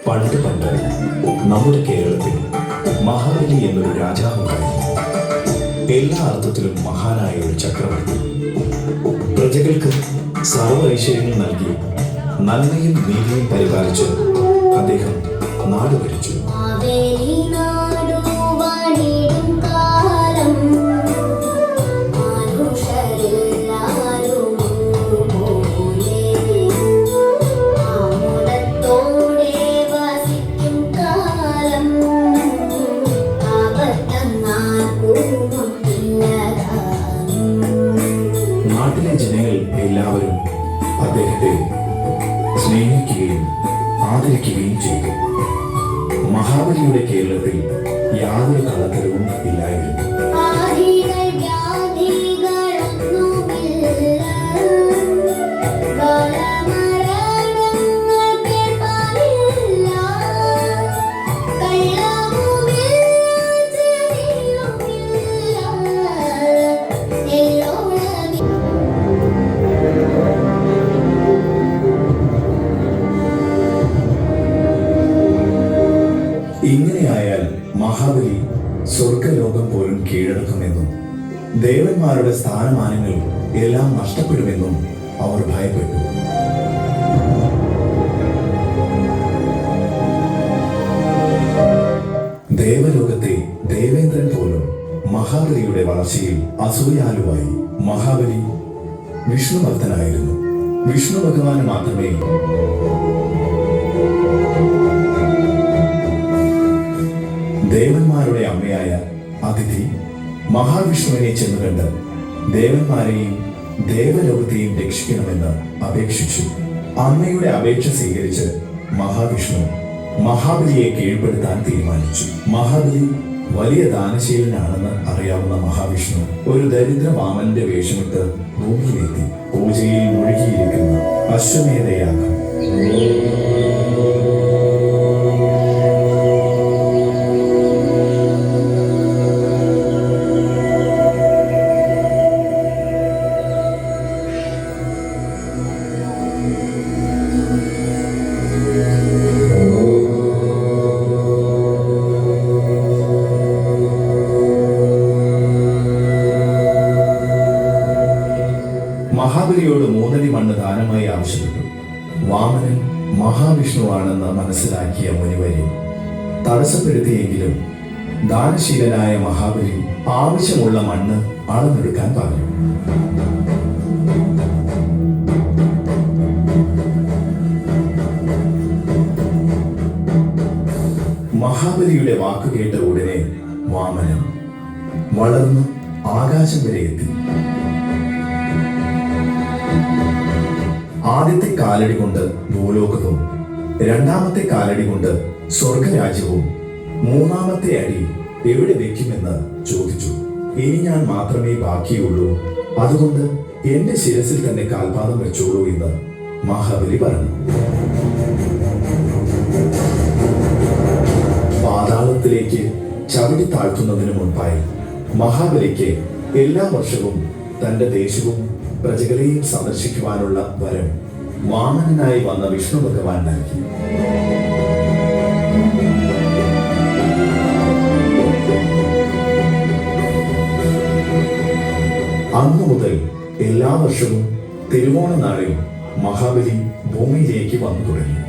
പണ്ട് പണ്ട് നമ്മുടെ കേരളത്തിൽ മഹാബലി എന്നൊരു രാജാവുണ്ടായിരുന്നു. എല്ലാ അർത്ഥത്തിലും മഹാനായ ഒരു ചക്രവർത്തി. പ്രജകൾക്ക് സർവ്വ ഐശ്വര്യങ്ങൾ നൽകി നന്മയും നീതിയും പരിപാലിച്ച് അദ്ദേഹം നാട് ഭരിച്ചു. നാട്ടിലെ ജനങ്ങൾ എല്ലാവരും അദ്ദേഹത്തെ സ്നേഹിക്കുകയും ആദരിക്കുകയും ചെയ്തു. മഹാബലിയുടെ കേരളത്തിൽ യാതൊരു കളത്തരവും ഇല്ലായിരുന്നു. ഇങ്ങനെയായാൽ മഹാബലി സ്വർഗലോകം പോലും കീഴടക്കുമെന്നും ദേവന്മാരുടെ സ്ഥാനമാനങ്ങൾ എല്ലാം നഷ്ടപ്പെടുമെന്നും അവർ ഭയപ്പെട്ടു. ദേവലോകത്തെ ദേവേന്ദ്രൻ പോലും മഹാബലിയുടെ വളർച്ചയിൽ അസൂയാലുവായി. മഹാബലി വിഷ്ണുഭക്തനായിരുന്നു. വിഷ്ണു ഭഗവാന് മാത്രമേ ദേവന്മാരുടെ അമ്മയായ അതിഥി മഹാവിഷ്ണുവിനെ ചെന്ന് കണ്ട് ദേവന്മാരെയും ദേവലോകത്തെയും രക്ഷിക്കണമെന്ന് അപേക്ഷിച്ചു. അമ്മയുടെ അപേക്ഷ സ്വീകരിച്ച് മഹാവിഷ്ണു മഹാബലിയെ കീഴ്പ്പെടുത്താൻ തീരുമാനിച്ചു. മഹാബലി വലിയ ദാനശീലനാണെന്ന് അറിയാവുന്ന മഹാവിഷ്ണു ഒരു ദരിദ്ര വാമനന്റെ വേഷമിട്ട് ഭൂമിയിലെത്തി. പൂജയിൽ മുഴുകിയിരിക്കുന്ന അശ്വമേധയാഗം. മഹാബലിയോട് 3 അടി മണ്ണ് ദാനമായി ആവശ്യപ്പെട്ടു. വാമനൻ മഹാവിഷ്ണുവാണെന്ന് മനസ്സിലാക്കിയ മുനിവര്യൻ തടസ്സപ്പെടുത്തിയെങ്കിലും ദാനശീലനായ മഹാബലി ആവശ്യമുള്ള മണ്ണ് അളന്നെടുക്കാൻ പറഞ്ഞു. മഹാബലിയുടെ വാക്കുകേട്ട ഉടനെ വാമനൻ വളർന്ന് ആകാശം വരെ എത്തി. ആദ്യത്തെ കാലടി കൊണ്ട് ഭൂലോകവും, രണ്ടാമത്തെ കാലടി കൊണ്ട് സ്വർഗരാജ്യവും, 3-ാമത്തെ അടി എവിടെ വെക്കുമെന്ന് ചോദിച്ചു. ഇനി ഞാൻ മാത്രമേ ബാക്കിയുള്ളൂ, അതുകൊണ്ട് എന്റെ ശിരസിൽ തന്നെ കാൽപാദം വെച്ചോളൂ എന്ന് മഹാബലി പറഞ്ഞു. പാതാളത്തിലേക്ക് ചവിട്ടി താഴ്ത്തുന്നതിന് മുൻപായി മഹാബലിക്ക് എല്ലാ വർഷവും തന്റെ ദേശവും പ്രജകളെയും സന്ദർശിക്കുവാനുള്ള വരം വാമനനായി വന്ന വിഷ്ണു ഭഗവാൻ നൽകി. അന്നു മുതൽ എല്ലാ വർഷവും തിരുവോണ നാളിൽ മഹാബലി ഭൂമിയിലേക്ക് വന്നു തുടങ്ങി.